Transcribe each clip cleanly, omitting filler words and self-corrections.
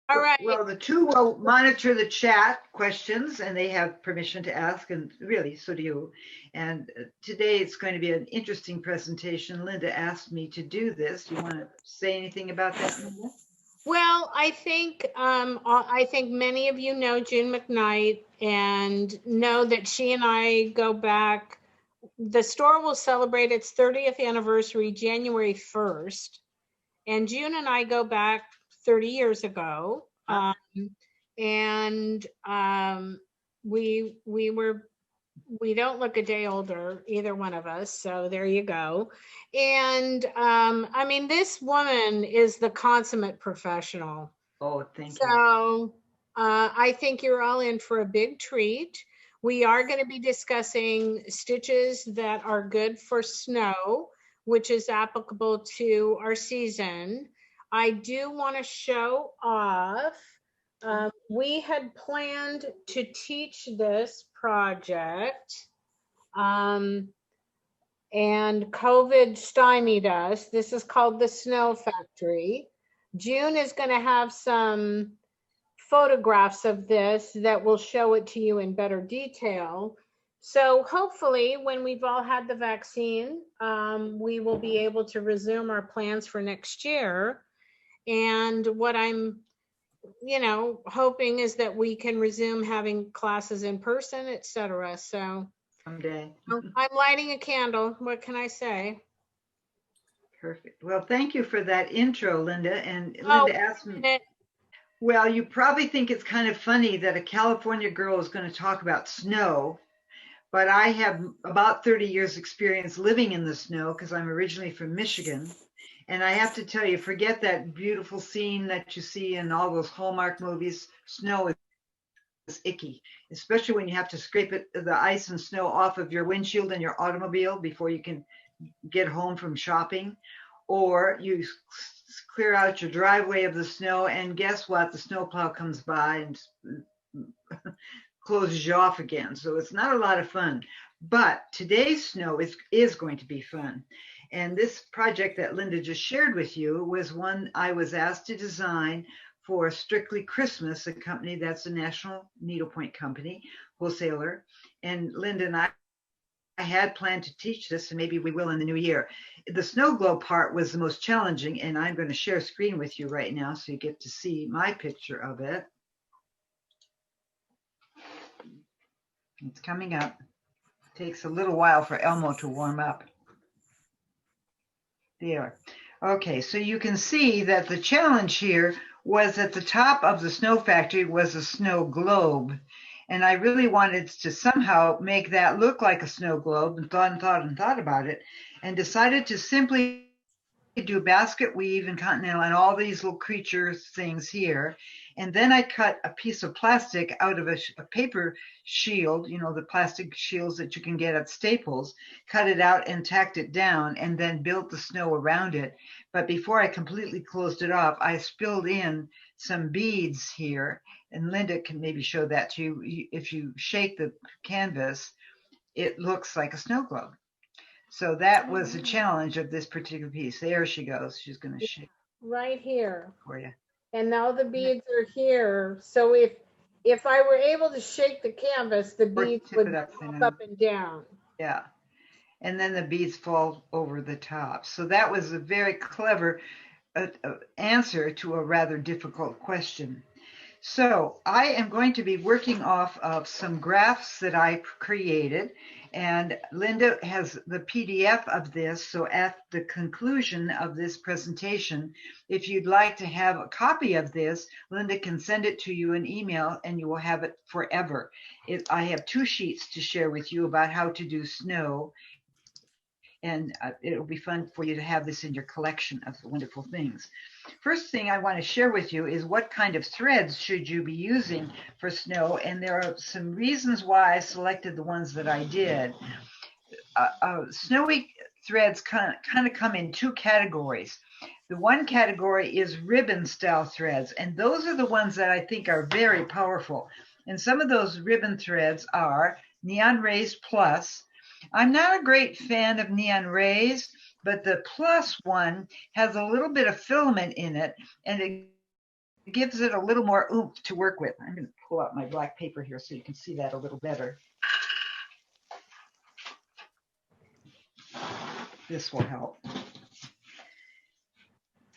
All right. Well, the two will monitor the chat questions, and they have permission to ask, and really, so do you. And today it's going to be an interesting presentation. Linda asked me to do this. Do you want to say anything about that, Linda? Well, I think many of you know June McKnight and know that she and I go back. The store will celebrate its 30th anniversary January 1st, and June and I go back 30 years ago. And we don't look a day older, either one of us. So there you go. And I mean, this woman is the consummate professional. Oh, thank you. So I think you're all in for a big treat. We are going to be discussing stitches that are good for snow, which is applicable to our season. I do want to show off. We had planned to teach this project, and COVID stymied us. This is called the Snow Factory. June is going to have some photographs of this that will show it to you in better detail. So hopefully when we've all had the vaccine, we will be able to resume our plans for next year. And what I'm hoping is that we can resume having classes in person, etc. So Someday. I'm lighting a candle. What can I say? Perfect. Well, thank you for that intro, Linda. And Oh, Linda asked me, well, you probably think it's kind of funny that a California girl is going to talk about snow, but I have about 30 years experience living in the snow because I'm originally from Michigan. And I have to tell you, forget that beautiful scene that you see in all those Hallmark movies. Snow is icky, especially when you have to scrape the ice and snow off of your windshield in your automobile before you can get home from shopping, or you clear out your driveway of the snow, and guess what? The snowplow comes by and closes you off again. So it's not a lot of fun. But today's snow is going to be fun. And this project that Linda just shared with you was one I was asked to design for Strictly Christmas, a company that's a national needlepoint company, wholesaler. And Linda and I had planned to teach this, and maybe we will in the new year. The snow globe part was the most challenging, and I'm going to share screen with you right now so you get to see my picture of it. It's coming up. It takes a little while for Elmo to warm up. There. Okay, so you can see that the challenge here was at the top of the snow factory was a snow globe. And I really wanted to somehow make that look like a snow globe, and thought about it, and decided to simply do basket weave and continental and all these little creatures things here. And then I cut a piece of plastic out of a paper shield, the plastic shields that you can get at Staples, cut it out and tacked it down, and then built the snow around it. But before I completely closed it off, I spilled in some beads here, and Linda can maybe show that to you. If you shake the canvas, it looks like a snow globe. So that was the challenge of this particular piece. There she goes. She's going to shake right here for you. And now the beads are here. So if I were able to shake the canvas, the beads would pop up and down. Yeah. And then the beads fall over the top. So that was a very clever answer to a rather difficult question. So I am going to be working off of some graphs that I created, and Linda has the PDF of this. So at the conclusion of this presentation, if you'd like to have a copy of this, Linda can send it to you in email and you will have it forever. I have 2 sheets to share with you about how to do snow, and it'll be fun for you to have this in your collection of wonderful things. First thing I want to share with you is what kind of threads should you be using for snow, and there are some reasons why I selected the ones that I did. Snowy threads kind of come in 2 categories. The one category is ribbon style threads, and those are the ones that I think are very powerful. And some of those ribbon threads are Neon Rays Plus. I'm not a great fan of Neon Rays, but the Plus one has a little bit of filament in it, and it gives it a little more oomph to work with. I'm going to pull out my black paper here so you can see that a little better. This will help.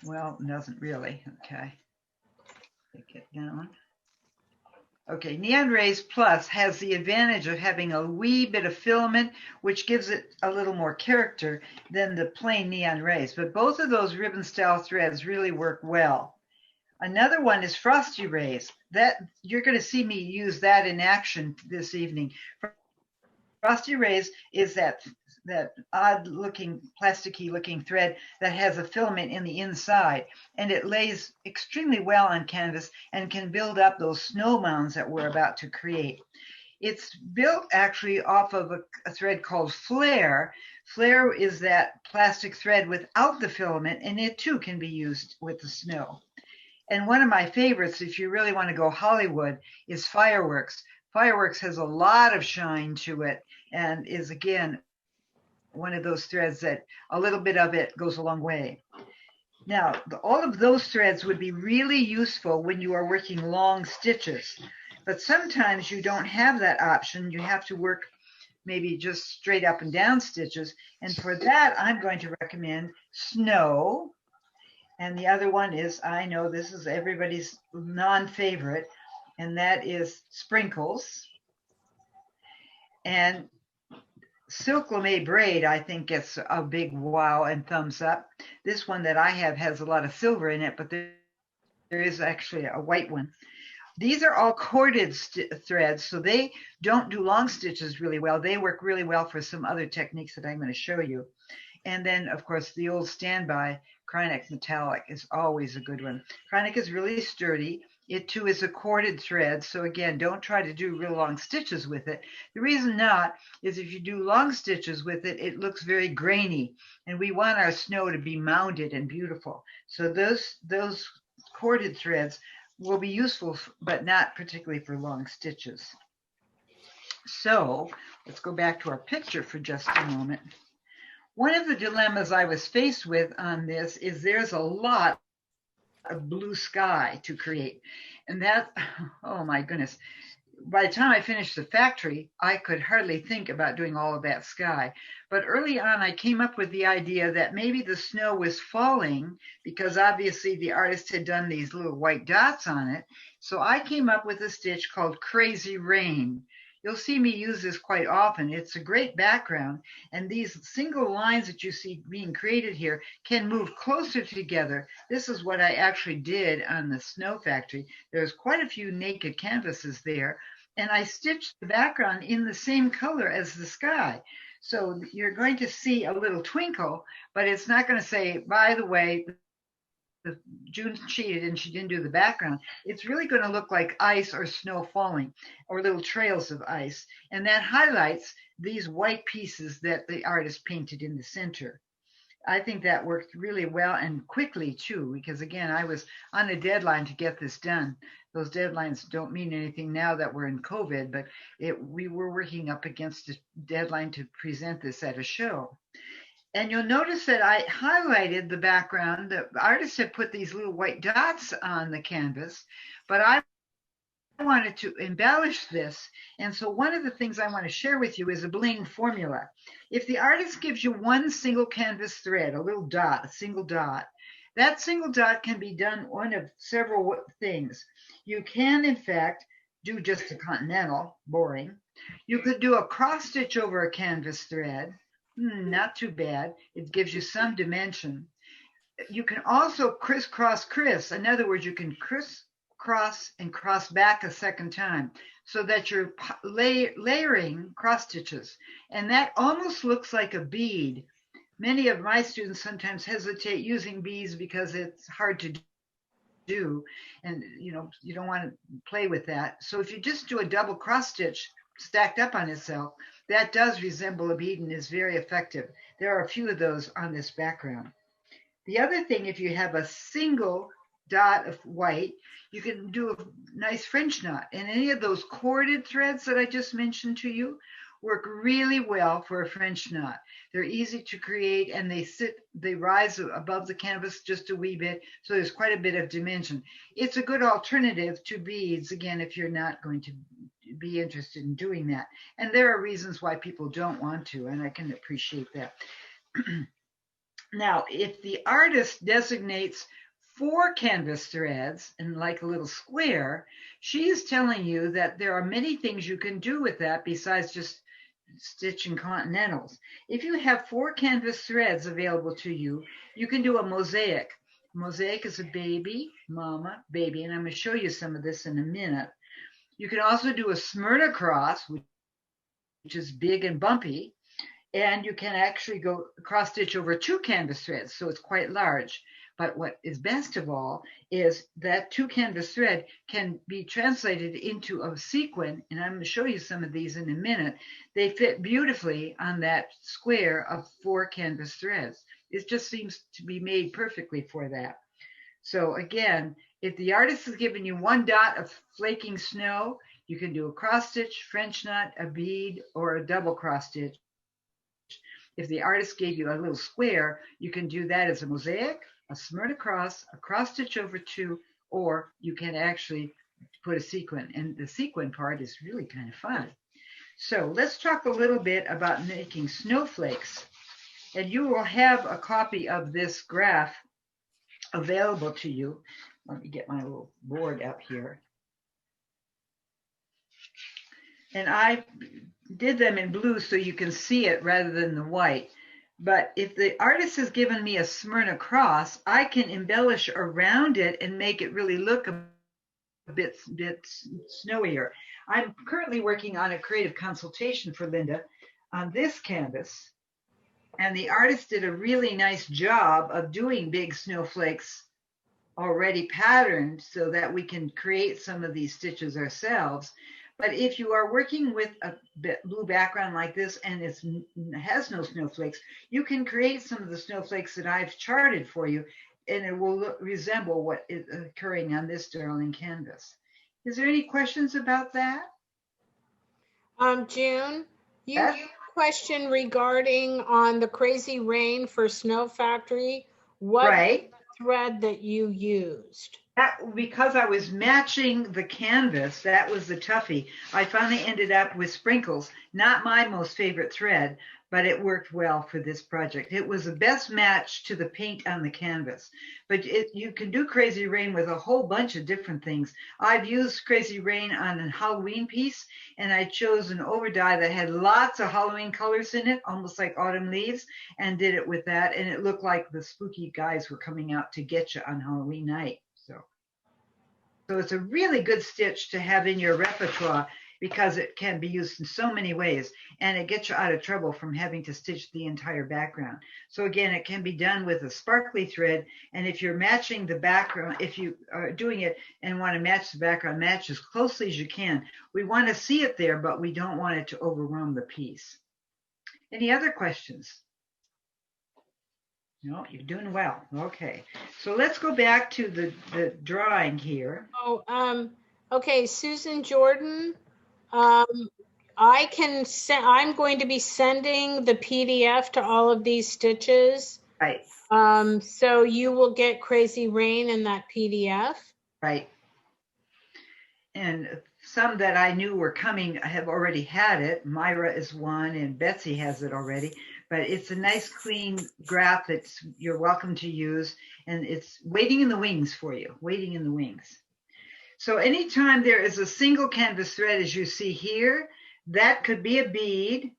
Well, it doesn't really. Okay. Take it down. Okay, Neon Rays Plus has the advantage of having a wee bit of filament, which gives it a little more character than the plain Neon Rays. But both of those ribbon style threads really work well. Another one is Frosty Rays. That you're going to see me use that in action this evening. Frosty Rays is that odd looking, plasticky looking thread that has a filament in the inside, and it lays extremely well on canvas and can build up those snow mounds that we're about to create. It's built actually off of a thread called Flare. Flare is that plastic thread without the filament, and it too can be used with the snow. And one of my favorites, if you really want to go Hollywood, is Fireworks. Fireworks has a lot of shine to it and is, again, one of those threads that a little bit of it goes a long way. Now, all of those threads would be really useful when you are working long stitches, but sometimes you don't have that option. You have to work maybe just straight up and down stitches. And for that, I'm going to recommend Snow. And the other one is, I know this is everybody's non-favorite, and that is Sprinkles. And Silk Lame Braid, I think, gets a big wow and thumbs up. This one that I have has a lot of silver in it, but there is actually a white one. These are all corded threads, so they don't do long stitches really well. They work really well for some other techniques that I'm going to show you. And then, of course, the old standby, Krynic Metallic, is always a good one. Krynic is really sturdy. It too is a corded thread. So again, don't try to do real long stitches with it. The reason not is if you do long stitches with it, it looks very grainy. And we want our snow to be mounded and beautiful. So those corded threads will be useful, but not particularly for long stitches. So let's go back to our picture for just a moment. One of the dilemmas I was faced with on this is there's a lot of blue sky to create. And that, oh my goodness, by the time I finished the factory, I could hardly think about doing all of that sky. But early on, I came up with the idea that maybe the snow was falling because obviously the artist had done these little white dots on it. So I came up with a stitch called Crazy Rain. You'll see me use this quite often. It's a great background, and these single lines that you see being created here can move closer together. This is what I actually did on the Snow Factory. There's quite a few naked canvases there, and I stitched the background in the same color as the sky. So you're going to see a little twinkle, but it's not going to say, by the way, June cheated and she didn't do the background. It's really going to look like ice or snow falling or little trails of ice. And that highlights these white pieces that the artist painted in the center. I think that worked really well and quickly too, because again, I was on a deadline to get this done. Those deadlines don't mean anything now that we're in COVID, but we were working up against a deadline to present this at a show. And you'll notice that I highlighted the background. The artist had put these little white dots on the canvas, but I wanted to embellish this. And so one of the things I want to share with you is a bling formula. If the artist gives you one single canvas thread, a little dot, a single dot, that single dot can be done one of several things. You can, in fact, do just a continental, boring. You could do a cross stitch over a canvas thread. Not too bad. It gives you some dimension. You can also crisscross criss. In other words, you can crisscross and cross back a second time so that you're layering cross stitches. And that almost looks like a bead. Many of my students sometimes hesitate using beads because it's hard to do. And you don't want to play with that. So if you just do a double cross stitch stacked up on itself, that does resemble a bead and is very effective. There are a few of those on this background. The other thing, if you have a single dot of white, you can do a nice French knot. And any of those corded threads that I just mentioned to you, work really well for a French knot. They're easy to create and they rise above the canvas just a wee bit. So there's quite a bit of dimension. It's a good alternative to beads, again, if you're not going to be interested in doing that. And there are reasons why people don't want to, and I can appreciate that. Now, if the artist designates 4 canvas threads and like a little square, she is telling you that there are many things you can do with that besides just stitching continentals. If you have 4 canvas threads available to you, you can do a mosaic. Mosaic is a baby, mama, baby, and I'm going to show you some of this in a minute. You can also do a Smyrna cross, which is big and bumpy, and you can actually go cross stitch over 2 canvas threads, so it's quite large. But what is best of all is that 2 canvas thread can be translated into a sequin, and I'm going to show you some of these in a minute. They fit beautifully on that square of 4 canvas threads. It just seems to be made perfectly for that. So again, if the artist has given you 1 dot of flaking snow, you can do a cross stitch, French knot, a bead, or a double cross stitch. If the artist gave you a little square, you can do that as a mosaic, a Smyrna cross, a cross stitch over 2, or you can actually put a sequin. And the sequin part is really kind of fun. So let's talk a little bit about making snowflakes. And you will have a copy of this graph available to you. Let me get my little board up here. And I did them in blue so you can see it rather than the white. But if the artist has given me a Smyrna cross, I can embellish around it and make it really look a bit snowier. I'm currently working on a creative consultation for Linda on this canvas. And the artist did a really nice job of doing big snowflakes already patterned so that we can create some of these stitches ourselves. But if you are working with a blue background like this and it has no snowflakes, you can create some of the snowflakes that I've charted for you, and it will resemble what is occurring on this darling canvas. Is there any questions about that? June, you have a question regarding on the Crazy Rain for Snow Factory. What right. thread that you used? Because I was matching the canvas, that was the toughie. I finally ended up with sprinkles, not my most favorite thread, but it worked well for this project. It was the best match to the paint on the canvas. But you can do Crazy Rain with a whole bunch of different things. I've used Crazy Rain on a Halloween piece, and I chose an overdye that had lots of Halloween colors in it, almost like autumn leaves, and did it with that. And it looked like the spooky guys were coming out to get you on Halloween night. So it's a really good stitch to have in your repertoire because it can be used in so many ways, and it gets you out of trouble from having to stitch the entire background. So again, it can be done with a sparkly thread, and if you're matching the background, if you are doing it and want to match the background, match as closely as you can. We want to see it there, but we don't want it to overwhelm the piece. Any other questions? No, you're doing well. Okay, so let's go back to the drawing here. Oh, okay, Susan Jordan. I can send. I'm going to be sending the PDF to all of these stitches. Right. So you will get Crazy Rain in that PDF. Right. And some that I knew were coming have already had it. Myra is one, and Betsy has it already. But it's a nice, clean graph that you're welcome to use, and it's waiting in the wings for you, waiting in the wings. So anytime there is a single canvas thread, as you see here, that could be a bead,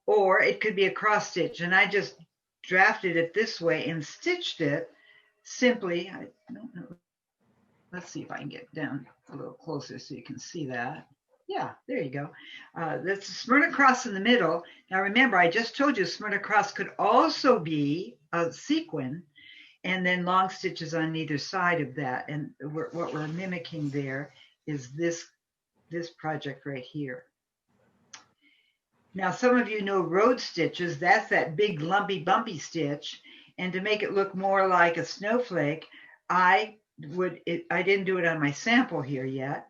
or it could be a cross stitch. And I just drafted it this way and stitched it simply. I don't know. Let's see if I can get down a little closer so you can see that. Yeah, there you go. That's a Smyrna cross in the middle. Now remember, I just told you Smyrna cross could also be a sequin, and then long stitches on either side of that. And what we're mimicking there is this project right here. Now, some of you know road stitches. That's that big lumpy bumpy stitch. And to make it look more like a snowflake, I didn't do it on my sample here yet.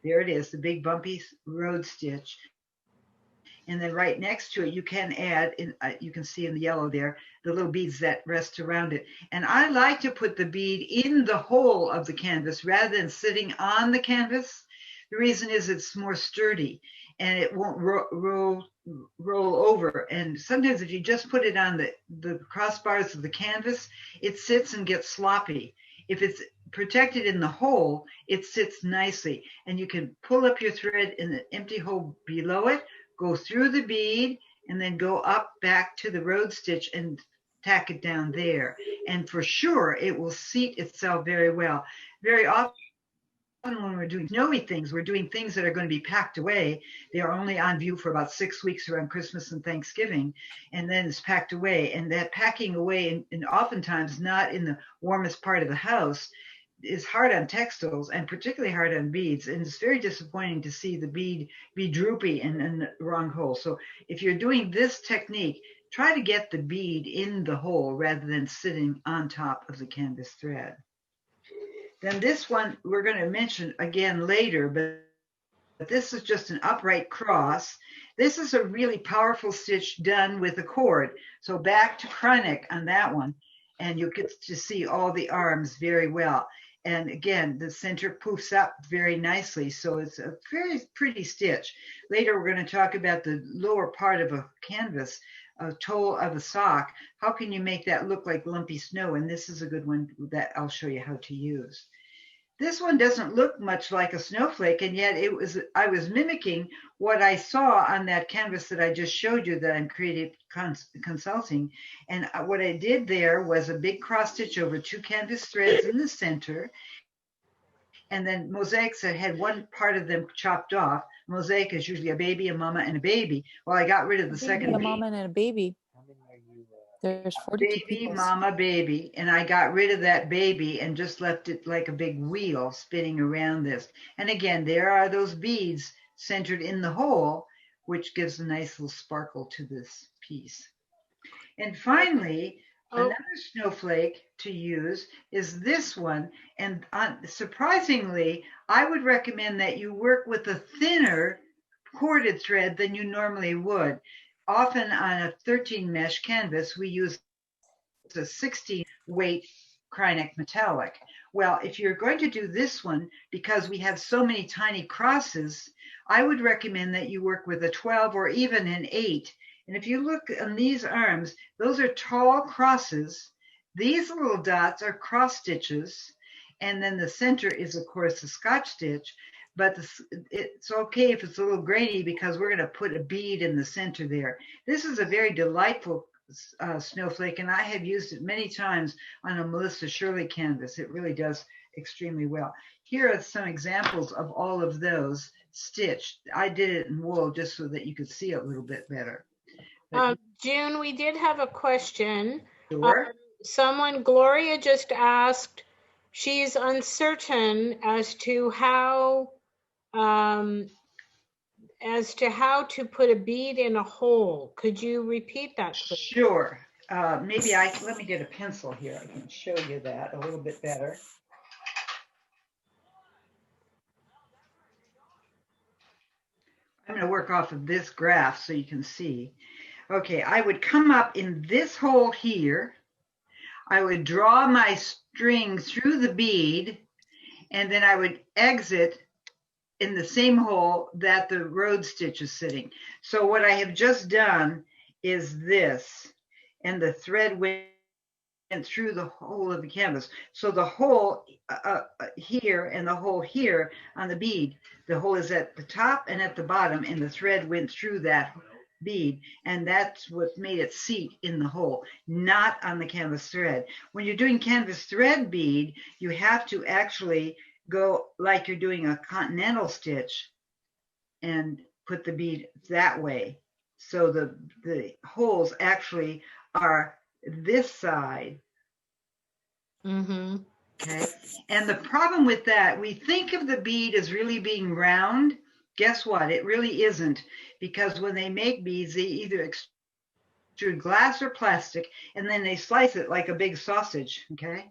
There it is, the big bumpy road stitch. And then right next to it, you can add, you can see in the yellow there, the little beads that rest around it. And I like to put the bead in the hole of the canvas rather than sitting on the canvas. The reason is it's more sturdy and it won't roll over. And sometimes if you just put it on the crossbars of the canvas, it sits and gets sloppy. If it's protected in the hole, it sits nicely. And you can pull up your thread in the empty hole below it, go through the bead, and then go up back to the road stitch and tack it down there. And for sure, it will seat itself very well. Very often when we're doing snowy things, we're doing things that are going to be packed away. They are only on view for about 6 weeks around Christmas and Thanksgiving, and then it's packed away. And that packing away, and oftentimes not in the warmest part of the house, is hard on textiles and particularly hard on beads. And it's very disappointing to see the bead be droopy and in the wrong hole. So if you're doing this technique, try to get the bead in the hole rather than sitting on top of the canvas thread. Then this one we're going to mention again later, but this is just an upright cross. This is a really powerful stitch done with a cord. So back to Kreinik on that one, and you get to see all the arms very well. And again, the center poofs up very nicely. So it's a very pretty stitch. Later, we're going to talk about the lower part of a canvas, a toe of a sock. How can you make that look like lumpy snow? And this is a good one that I'll show you how to use. This one doesn't look much like a snowflake, and yet I was mimicking what I saw on that canvas that I just showed you that I'm creative consulting. And what I did there was a big cross stitch over 2 canvas threads in the center, and then mosaics that had one part of them chopped off. Mosaic is usually a baby, a mama, and a baby. Well, I got rid of the second a mama and a baby. There's 42 baby, people. mama, baby, and I got rid of that baby and just left it like a big wheel spinning around this. And again, there are those beads centered in the hole, which gives a nice little sparkle to this piece. And finally, another snowflake to use is this one. And surprisingly, I would recommend that you work with a thinner corded thread than you normally would. Often on a 13 mesh canvas, we use a 16 weight Kreinik metallic. Well, if you're going to do this one, because we have so many tiny crosses, I would recommend that you work with a 12 or even an 8. And if you look on these arms, those are tall crosses. These little dots are cross stitches. And then the center is, of course, a Scotch stitch. But it's okay if it's a little grainy because we're going to put a bead in the center there. This is a very delightful snowflake, and I have used it many times on a Melissa Shirley canvas. It really does extremely well. Here are some examples of all of those stitched. I did it in wool just so that you could see it a little bit better. June, we did have a question. Sure. Gloria just asked, she's uncertain as to how to put a bead in a hole. Could you repeat that, please? Sure. Let me get a pencil here. I can show you that a little bit better. I'm going to work off of this graph so you can see. Okay, I would come up in this hole here. I would draw my string through the bead, and then I would exit in the same hole that the road stitch is sitting. So what I have just done is this, and the thread went through the hole of the canvas. So the hole here and the hole here on the bead, the hole is at the top and at the bottom, and the thread went through that bead, and that's what made it seat in the hole, not on the canvas thread. When you're doing canvas thread bead, you have to actually go like you're doing a continental stitch and put the bead that way. So the holes actually are this side. Mm-hmm. Okay. And the problem with that, we think of the bead as really being round. Guess what? It really isn't, because when they make beads, they either extrude glass or plastic, and then they slice it like a big sausage. Okay.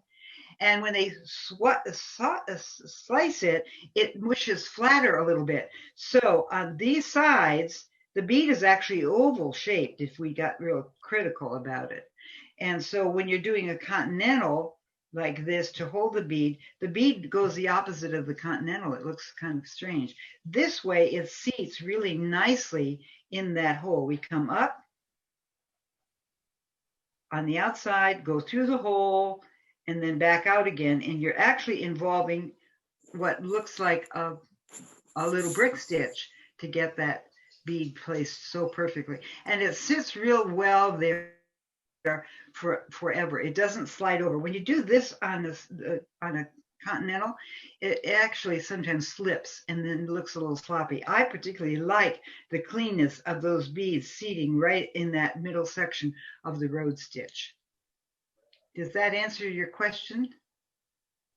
And when they slice it, it mushes flatter a little bit. So on these sides, The bead is actually oval shaped if we got real critical about it. And so when you're doing a continental like this to hold the bead goes the opposite of the continental. It looks kind of strange. This way it seats really nicely in that hole. We come up on the outside, go through the hole, and then back out again. And you're actually involving what looks like a little brick stitch to get that bead placed so perfectly. And it sits real well there for forever. It doesn't slide over. When you do this on a continental, it actually sometimes slips and then looks a little sloppy. I particularly like the cleanness of those beads seating right in that middle section of the road stitch. Does that answer your question?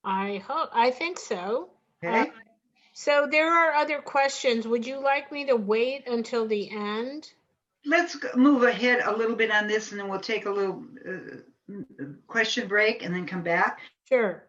I think so. Okay. So there are other questions. Would you like me to wait until the end? Let's move ahead a little bit on this, and then we'll take a little question break and then come back. Sure.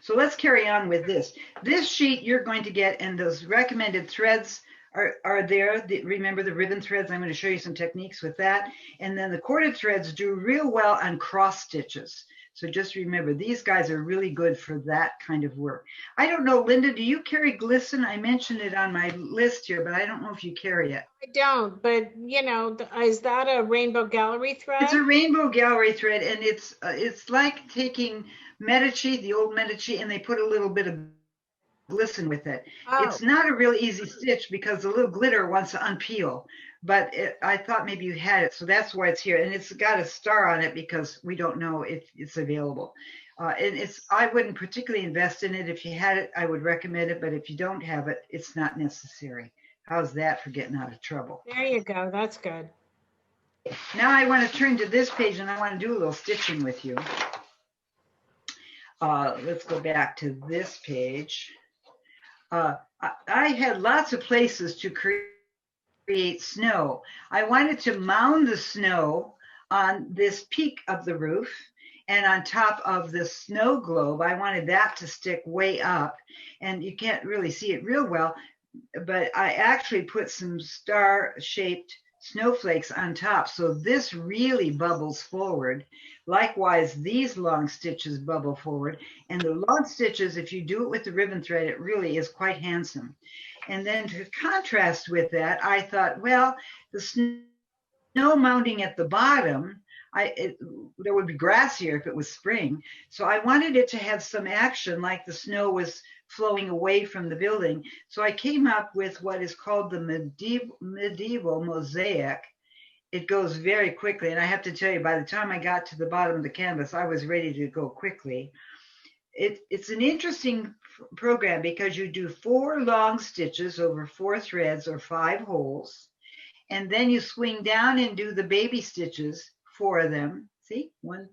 So let's carry on with this. This sheet you're going to get, and those recommended threads are there. Remember the ribbon threads? I'm going to show you some techniques with that. And then the corded threads do real well on cross stitches. So just remember, these guys are really good for that kind of work. I don't know, Linda, do you carry glisten? I mentioned it on my list here, but I don't know if you carry it. I don't, but you know, is that a rainbow gallery thread? It's a rainbow gallery thread, and it's like taking Medici, the old Medici, and they put a little bit of glisten with it. Oh. It's not a real easy stitch because the little glitter wants to unpeel, but I thought maybe you had it, so that's why it's here. And it's got a star on it because we don't know if it's available. And I wouldn't particularly invest in it. If you had it, I would recommend it, but if you don't have it, it's not necessary. How's that for getting out of trouble? There you go. That's good. Now I want to turn to this page, and I want to do a little stitching with you. Let's go back to this page. I had lots of places to create snow. I wanted to mound the snow on this peak of the roof and on top of the snow globe. I wanted that to stick way up, and you can't really see it real well, but I actually put some star-shaped snowflakes on top. So this really bubbles forward. Likewise, these long stitches bubble forward. And the long stitches, if you do it with the ribbon thread, it really is quite handsome. And then to contrast with that, I thought, well, the snow mounting at the bottom, there would be grass here if it was spring. So I wanted it to have some action, like the snow was flowing away from the building. So I came up with what is called the medieval mosaic. It goes very quickly. And I have to tell you, by the time I got to the bottom of the canvas, I was ready to go quickly. It's an interesting program because you do 4 long stitches over 4 threads or 5 holes. And then you swing down and do the baby stitches, 4 of them. See, 1,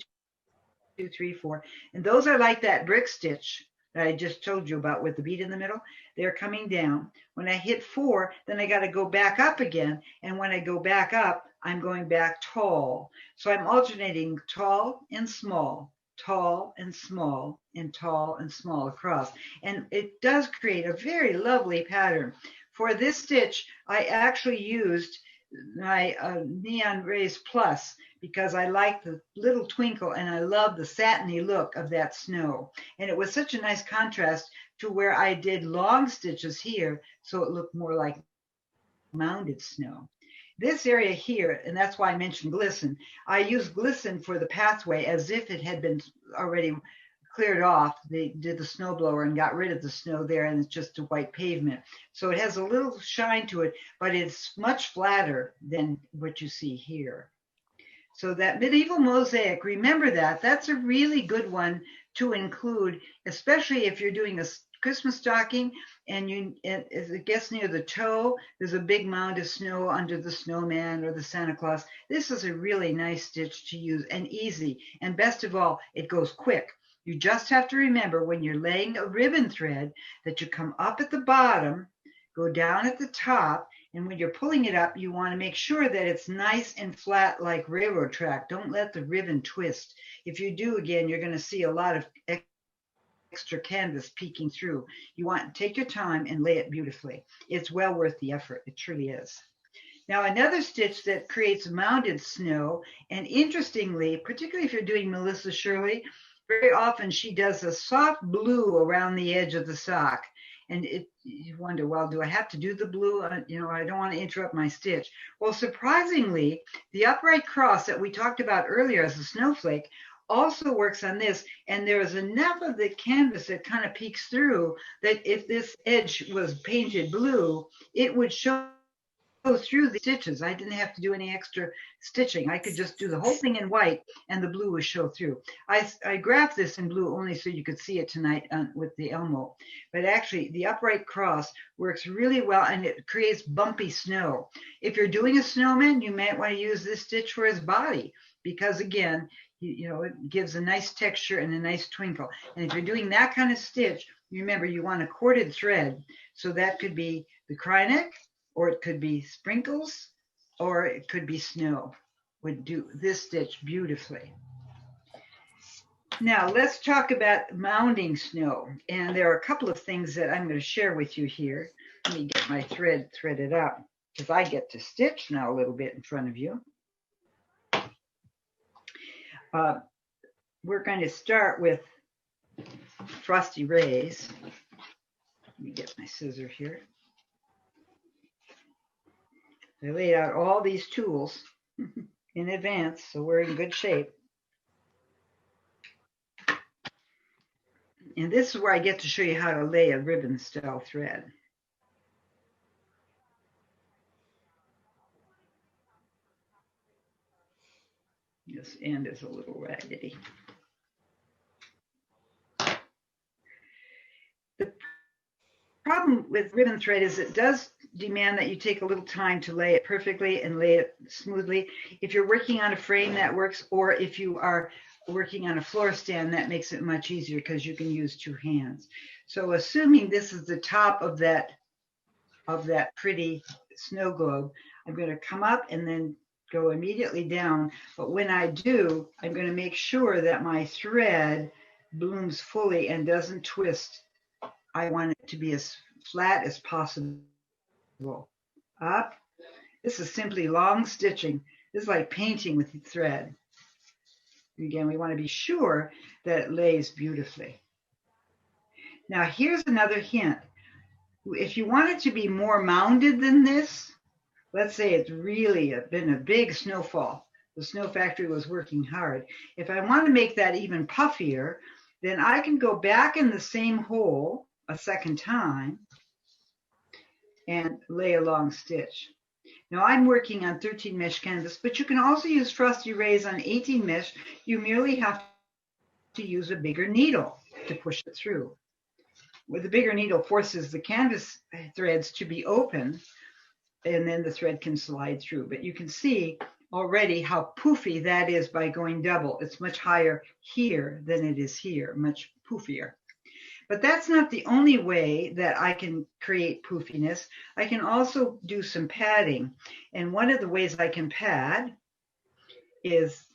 2, 3, 4. And those are like that brick stitch that I just told you about with the bead in the middle. They're coming down. When I hit 4, then I got to go back up again. And when I go back up, I'm going back tall. So I'm alternating tall and small, tall and small, and tall and small across. And it does create a very lovely pattern. For this stitch, I actually used my Neon Rays Plus because I like the little twinkle and I love the satiny look of that snow. And it was such a nice contrast to where I did long stitches here, so it looked more like mounded snow. This area here, and that's why I mentioned glisten, I used glisten for the pathway as if it had been already cleared off. They did the snow blower and got rid of the snow there, and it's just a white pavement. So it has a little shine to it, but it's much flatter than what you see here. So that medieval mosaic, remember that. That's a really good one to include, especially if you're doing a Christmas stocking and as it gets near the toe, there's a big mound of snow under the snowman or the Santa Claus. This is a really nice stitch to use and easy. And best of all, it goes quick. You just have to remember when you're laying a ribbon thread that you come up at the bottom, go down at the top, and when you're pulling it up, you want to make sure that it's nice and flat like railroad track. Don't let the ribbon twist. If you do, again, you're going to see a lot of extra canvas peeking through. You want to take your time and lay it beautifully. It's well worth the effort. It truly is. Now another stitch that creates mounded snow, and interestingly, particularly if you're doing Melissa Shirley, very often she does a soft blue around the edge of the sock. And you wonder, well, do I have to do the blue? You know, I don't want to interrupt my stitch. Well, surprisingly, the upright cross that we talked about earlier as a snowflake also works on this. And there is enough of the canvas that kind of peeks through that if this edge was painted blue, it would show through the stitches. I didn't have to do any extra stitching. I could just do the whole thing in white and the blue would show through. I graphed this in blue only so you could see it tonight with the Elmo. But actually the upright cross works really well and it creates bumpy snow. If you're doing a snowman, you might want to use this stitch for his body because again, you know, it gives a nice texture and a nice twinkle. And if you're doing that kind of stitch, remember you want a corded thread. So that could be the Kryneck, or it could be sprinkles, or it could be snow. Would do this stitch beautifully. Now let's talk about mounding snow. And there are a couple of things that I'm going to share with you here. Let me get my thread threaded up because I get to stitch now a little bit in front of you. We're going to start with Frosty Rays. Let me get my scissor here. I laid out all these tools in advance, so we're in good shape. And this is where I get to show you how to lay a ribbon style thread. This end is a little raggedy. The problem with ribbon thread is it does demand that you take a little time to lay it perfectly and lay it smoothly. If you're working on a frame, that works, or if you are working on a floor stand, that makes it much easier because you can use two hands. So assuming this is the top of that pretty snow globe, I'm going to come up and then go immediately down. But when I do, I'm going to make sure that my thread blooms fully and doesn't twist. I want it to be as flat as possible. Up. This is simply long stitching. This is like painting with thread. Again, we want to be sure that it lays beautifully. Now here's another hint. If you want it to be more mounded than this, let's say it's really been a big snowfall. The snow factory was working hard. If I want to make that even puffier, then I can go back in the same hole a second time and lay a long stitch. Now I'm working on 13 mesh canvas, but you can also use Frosty Rays on 18 mesh. You merely have to use a bigger needle to push it through. With the bigger needle forces the canvas threads to be open, and then the thread can slide through. But you can see already how poofy that is by going double. It's much higher here than it is here, much poofier. But that's not the only way that I can create poofiness. I can also do some padding. And one of the ways I can pad is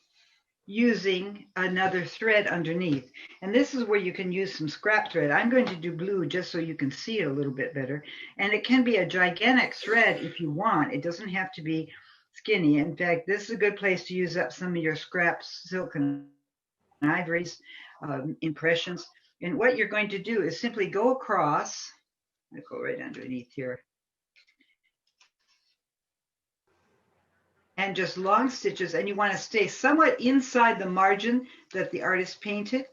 using another thread underneath. And this is where you can use some scrap thread. I'm going to do blue just so you can see it a little bit better. And it can be a gigantic thread if you want. It doesn't have to be skinny. In fact, this is a good place to use up some of your scrap silk and ivories, impressions. And what you're going to do is simply go across. I go right underneath here. And just long stitches, and you want to stay somewhat inside the margin that the artist painted.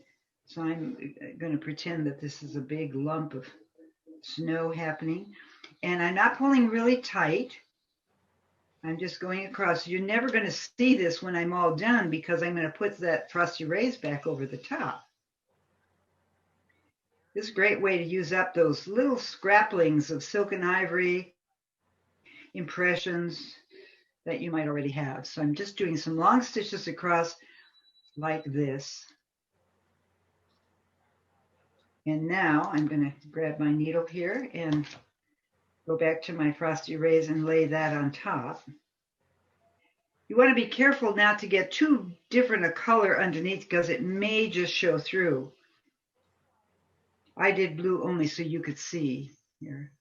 So I'm going to pretend that this is a big lump of snow happening. And I'm not pulling really tight. I'm just going across. You're never going to see this when I'm all done because I'm going to put that Frosty Rays back over the top. This is a great way to use up those little scraplings of silk and ivory impressions that you might already have. So I'm just doing some long stitches across like this. And now I'm going to grab my needle here and go back to my Frosty Rays and lay that on top. You want to be careful not to get too different a color underneath because it may just show through. I did blue only so you could see here.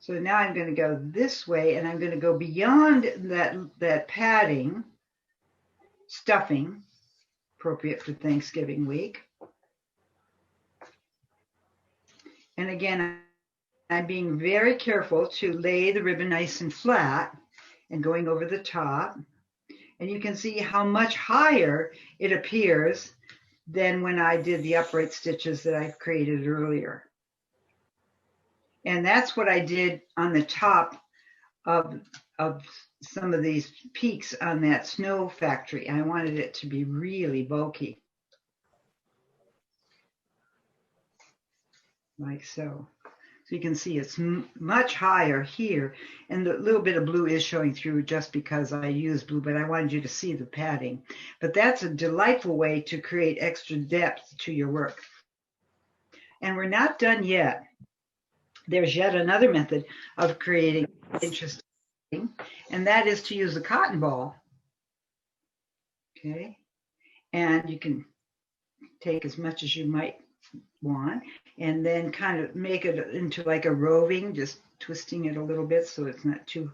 So now I'm going to go this way, and I'm going to go beyond that padding, stuffing, appropriate for Thanksgiving week. And again, I'm being very careful to lay the ribbon nice and flat and going over the top. And you can see how much higher it appears than when I did the upright stitches that I've created earlier. And that's what I did on the top of some of these peaks on that snow factory. I wanted it to be really bulky, like so. So you can see it's much higher here, and the little bit of blue is showing through just because I used blue, but I wanted you to see the padding. But that's a delightful way to create extra depth to your work. And we're not done yet. There's yet another method of creating interesting, and that is to use a cotton ball. Okay, and you can take as much as you might want, and then kind of make it into like a roving, just twisting it a little bit so it's not too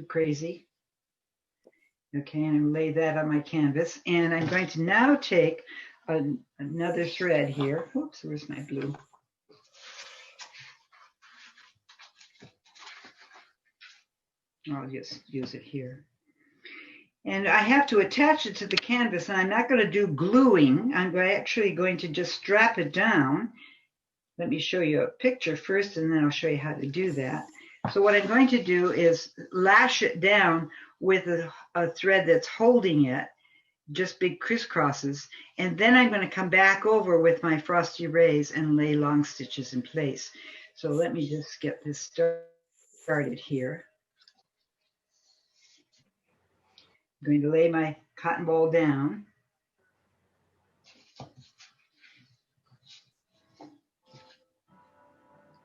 crazy. Okay, and I'm lay that on my canvas, and I'm going to now take another thread here. Oops, where's my blue? I'll just use it here. And I have to attach it to the canvas, and I'm not going to do gluing. I'm actually going to just strap it down. Let me show you a picture first, and then I'll show you how to do that. So what I'm going to do is lash it down with a thread that's holding it, just big crisscrosses, and then I'm going to come back over with my Frosty Rays and lay long stitches in place. So let me just get this started here. I'm going to lay my cotton ball down.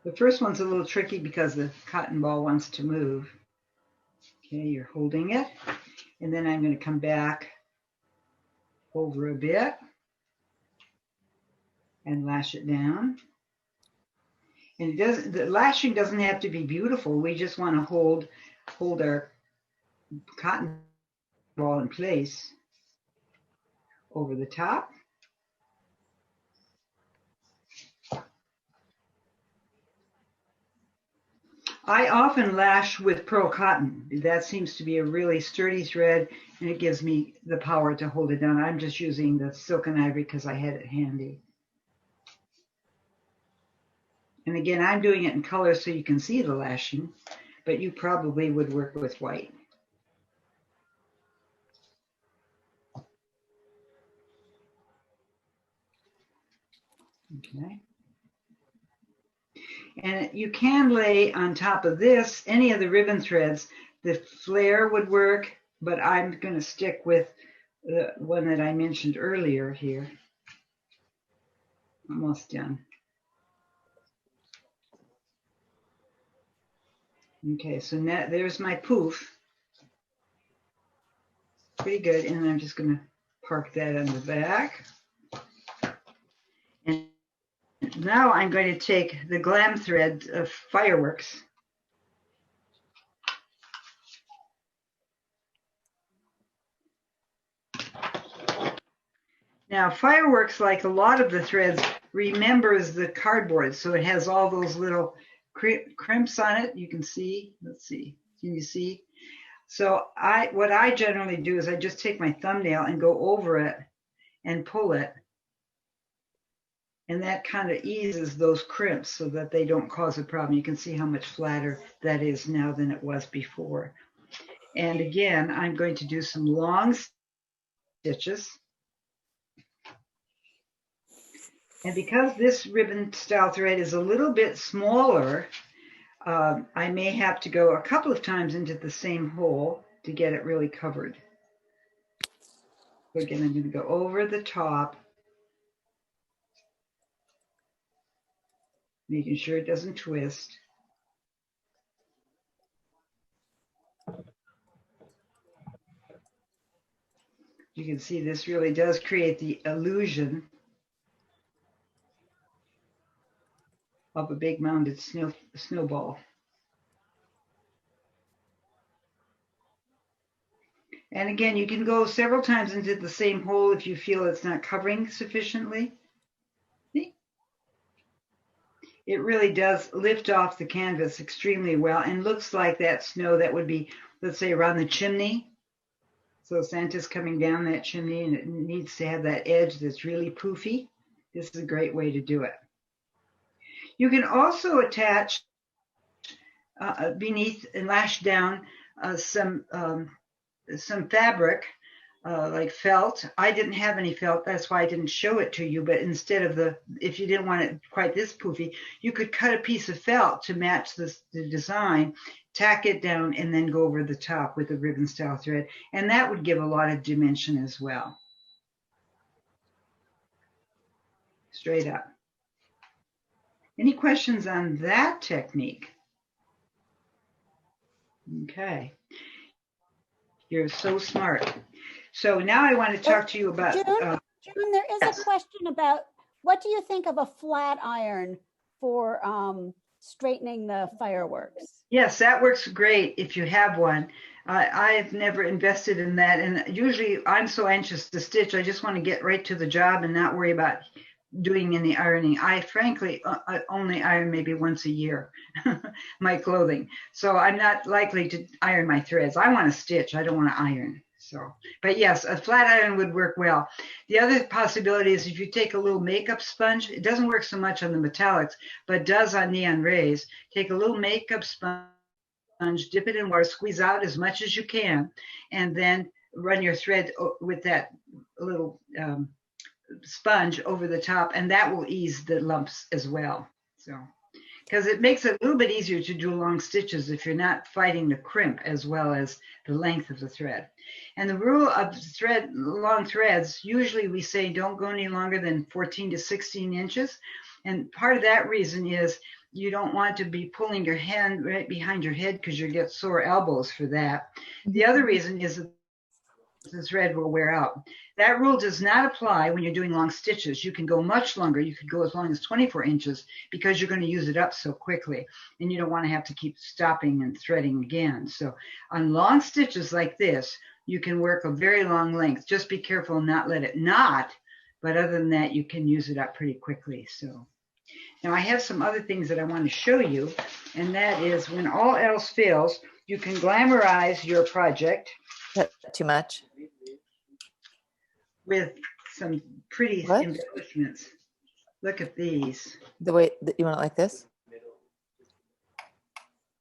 The first one's a little tricky because the cotton ball wants to move. Okay, you're holding it. And then I'm going to come back over a bit and lash it down. And the lashing doesn't have to be beautiful. We just want to hold our cotton ball in place over the top. I often lash with pearl cotton. That seems to be a really sturdy thread, and it gives me the power to hold it down. I'm just using the silken ivory because I had it handy. And again, I'm doing it in color so you can see the lashing, but you probably would work with white. Okay. And you can lay on top of this any of the ribbon threads. The flare would work, but I'm going to stick with the one that I mentioned earlier here. Almost done. Okay, so now there's my poof. Pretty good, and I'm just going to park that on the back. And now I'm going to take the glam thread of Fireworks. Now, Fireworks, like a lot of the threads, remembers the cardboard, so it has all those little crimps on it. You can see. Let's see. Can you see? So what I generally do is I just take my thumbnail and go over it and pull it, and that kind of eases those crimps so that they don't cause a problem. You can see how much flatter that is now than it was before. And again, I'm going to do some long stitches. And because this ribbon style thread is a little bit smaller, I may have to go a couple of times into the same hole to get it really covered. So again, I'm going to go over the top, making sure it doesn't twist. You can see this really does create the illusion of a big mounded snowball. And again, you can go several times into the same hole if you feel it's not covering sufficiently. See? It really does lift off the canvas extremely well and looks like that snow that would be, let's say, around the chimney. So Santa's coming down that chimney and it needs to have that edge that's really poofy. This is a great way to do it. You can also attach beneath and lash down some fabric like felt. I didn't have any felt, that's why I didn't show it to you, but instead of if you didn't want it quite this poofy, you could cut a piece of felt to match the design, tack it down, and then go over the top with a ribbon style thread, and that would give a lot of dimension as well. Straight up. Any questions on that technique? Okay. You're so smart. So now I want to talk to you about... June, there is yes. a question about, what do you think of a flat iron for straightening the fireworks? Yes, that works great if you have one. I've never invested in that. And usually I'm so anxious to stitch, I just want to get right to the job and not worry about doing any ironing. I frankly only iron maybe once a year my clothing. So I'm not likely to iron my threads. I want to stitch. I don't want to iron. So, but yes, a flat iron would work well. The other possibility is if you take a little makeup sponge, it doesn't work so much on the metallics, but does on neon rays. Take a little makeup sponge, dip it in water, squeeze out as much as you can, and then run your thread with that little sponge over the top, and that will ease the lumps as well. So, because it makes it a little bit easier to do long stitches if you're not fighting the crimp as well as the length of the thread. And the rule of long threads, usually we say don't go any longer than 14 to 16 inches. And part of that reason is you don't want to be pulling your hand right behind your head because you'll get sore elbows for that. The other reason is that the thread will wear out. That rule does not apply when you're doing long stitches. You can go much longer. You could go as long as 24 inches because you're going to use it up so quickly, and you don't want to have to keep stopping and threading again. So on long stitches like this, you can work a very long length. Just be careful and not let it knot, but other than that, you can use it up pretty quickly. So now I have some other things that I want to show you, and that is when all else fails, you can glamorize your project. Too much. With some pretty embellishments. Look at these. The way that you want it like this?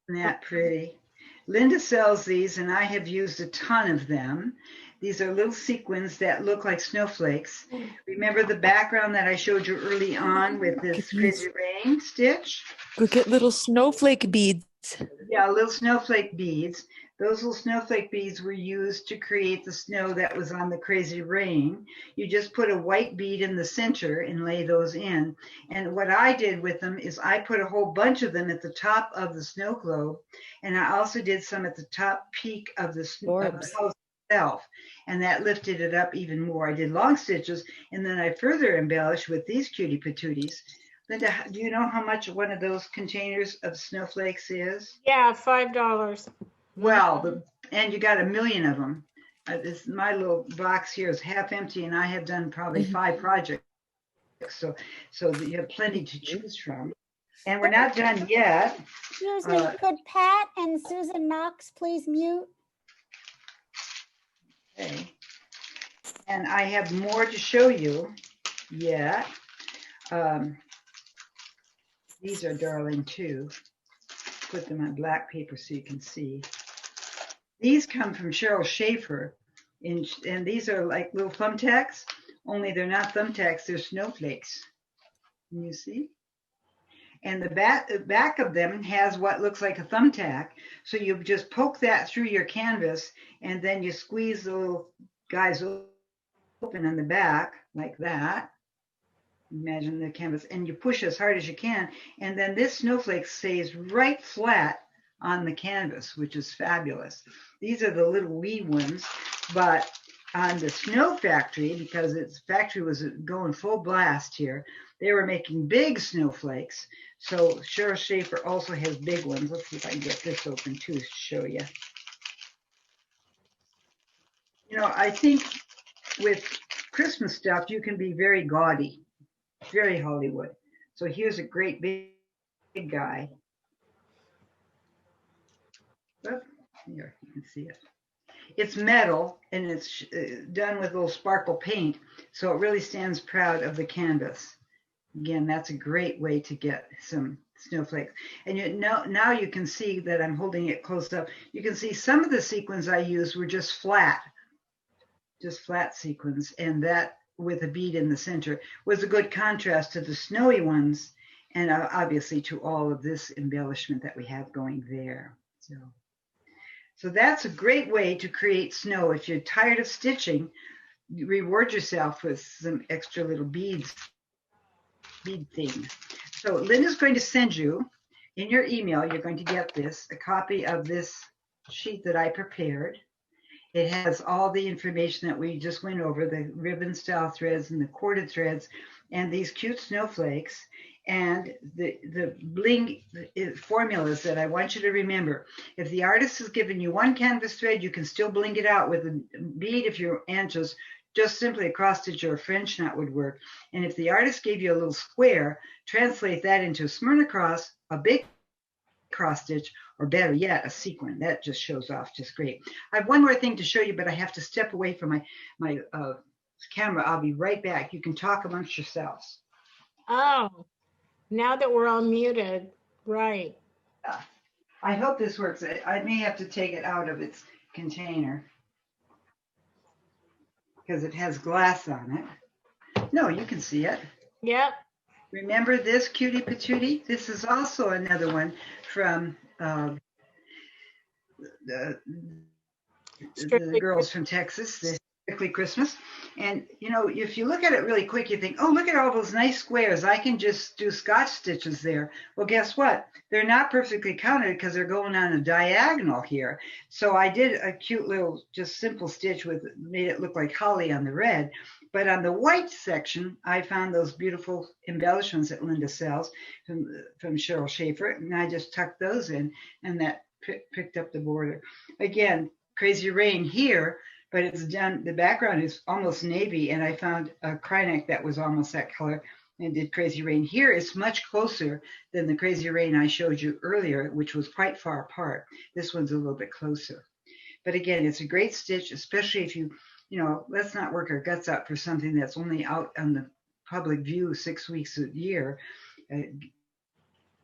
Isn't that pretty? Linda sells these, and I have used a ton of them. These are little sequins that look like snowflakes. Remember the background that I showed you early on with this crazy rain stitch? Look at little snowflake beads. Yeah, little snowflake beads. Those little snowflake beads were used to create the snow that was on the crazy rain. You just put a white bead in the center and lay those in. And what I did with them is I put a whole bunch of them at the top of the snow globe. And I also did some at the top peak of the house itself. And that lifted it up even more. I did long stitches, and then I further embellished with these cutie patooties. Linda, do you know how much one of those containers of snowflakes is? Yeah, $5. Well, and you got a million of them. My little box here is half empty, and I have done probably 5 projects. So you have plenty to choose from. And we're not done yet. Excuse me, could Pat and Susan Knox please mute? Okay. And I have more to show you yet. These are darling too. Put them on black paper so you can see. These come from Cheryl Schaefer, and these are like little thumbtacks, only they're not thumbtacks, they're snowflakes. Can you see? And the back of them has what looks like a thumbtack. So you just poke that through your canvas, and then you squeeze the little guys open on the back like that. Imagine the canvas, and you push as hard as you can, and then this snowflake stays right flat on the canvas, which is fabulous. These are the little wee ones, but on the snow factory, because its factory was going full blast here, they were making big snowflakes. So Cheryl Schaefer also has big ones. Let's see if I can get this open too to show you. You know, I think with Christmas stuff, you can be very gaudy, very Hollywood. So here's a great big guy. Oh, here, you can see it. It's metal and it's done with a little sparkle paint, so it really stands proud of the canvas. Again, that's a great way to get some snowflakes. And now you can see that I'm holding it close up. You can see some of the sequins I used were just flat sequins, and that with a bead in the center was a good contrast to the snowy ones, and obviously to all of this embellishment that we have going there. So that's a great way to create snow. If you're tired of stitching, reward yourself with some extra little bead things. So Linda's going to send you in your email, you're going to get this, a copy of this sheet that I prepared. It has all the information that we just went over, the ribbon style threads and the corded threads and these cute snowflakes and the bling formulas that I want you to remember. If the artist has given you one canvas thread, you can still bling it out with a bead if you're anxious. Just simply a cross stitch or a French knot would work. And if the artist gave you a little square, translate that into a Smyrna cross, a big cross stitch, or better yet, a sequin. That just shows off just great. I have one more thing to show you, but I have to step away from my camera. I'll be right back. You can talk amongst yourselves. Oh, now that we're all muted, right. I hope this works. I may have to take it out of its container because it has glass on it. No, you can see it. Yep. Remember this cutie patootie? This is also another one from the girls from Texas, the Strictly Christmas. And you know, if you look at it really quick, you think, oh, look at all those nice squares. I can just do Scotch stitches there. Well, guess what? They're not perfectly counted because they're going on a diagonal here. So I did a cute little, just simple stitch made it look like holly on the red. But on the white section, I found those beautiful embellishments that Linda sells from Cheryl Schaefer, and I just tucked those in, and that picked up the border. Again, Crazy Rain here, but it's done, the background is almost navy, and I found a Krynek that was almost that color and did Crazy Rain. Here it's much closer than the Crazy Rain I showed you earlier, which was quite far apart. This one's a little bit closer. But again, it's a great stitch, especially if you know, let's not work our guts out for something that's only out on the public view 6 weeks a year.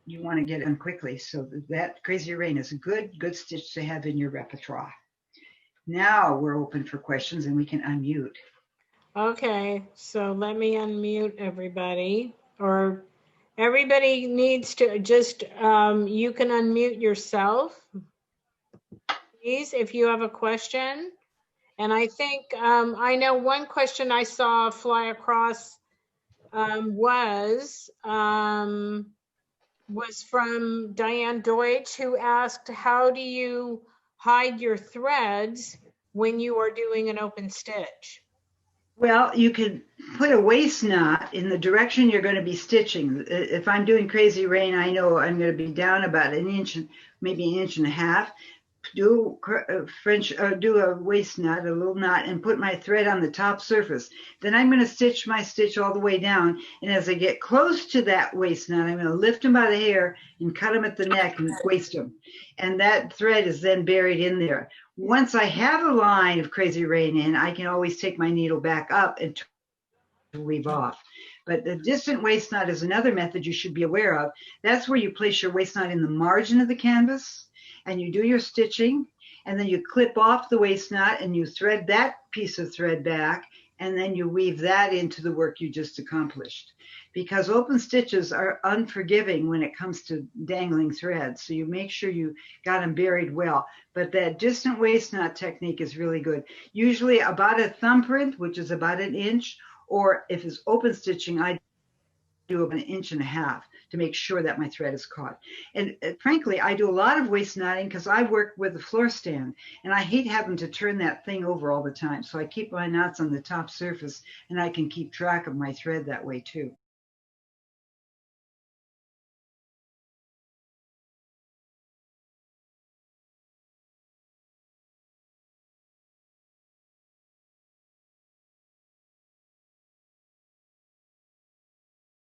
You want to get it done quickly. So that Crazy Rain is a good stitch to have in your repertoire. Now we're open for questions and we can unmute. Okay, so let me unmute everybody, or everybody needs to just, you can unmute yourself, please, if you have a question. And I think, I know one question I saw fly across was from Diane Deutsch, who asked, how do you hide your threads when you are doing an open stitch? Well, you could put a waist knot in the direction you're going to be stitching. If I'm doing Crazy Rain, I know I'm going to be down about an inch, maybe an inch and a half. Do a waist knot, a little knot, and put my thread on the top surface. Then I'm going to stitch my stitch all the way down, and as I get close to that waist knot, I'm going to lift them by the hair and cut them at the neck and waist them. And that thread is then buried in there. Once I have a line of Crazy Rain in, I can always take my needle back up and weave off. But the distant waist knot is another method you should be aware of. That's where you place your waist knot in the margin of the canvas, and you do your stitching, and then you clip off the waist knot and you thread that piece of thread back, and then you weave that into the work you just accomplished. Because open stitches are unforgiving when it comes to dangling threads, so you make sure you got them buried well. But that distant waist knot technique is really good. Usually about a thumbprint, which is about an inch, or if it's open stitching, I do about an inch and a half to make sure that my thread is caught. And frankly, I do a lot of waist knotting because I work with a floor stand, and I hate having to turn that thing over all the time. So I keep my knots on the top surface, and I can keep track of my thread that way too.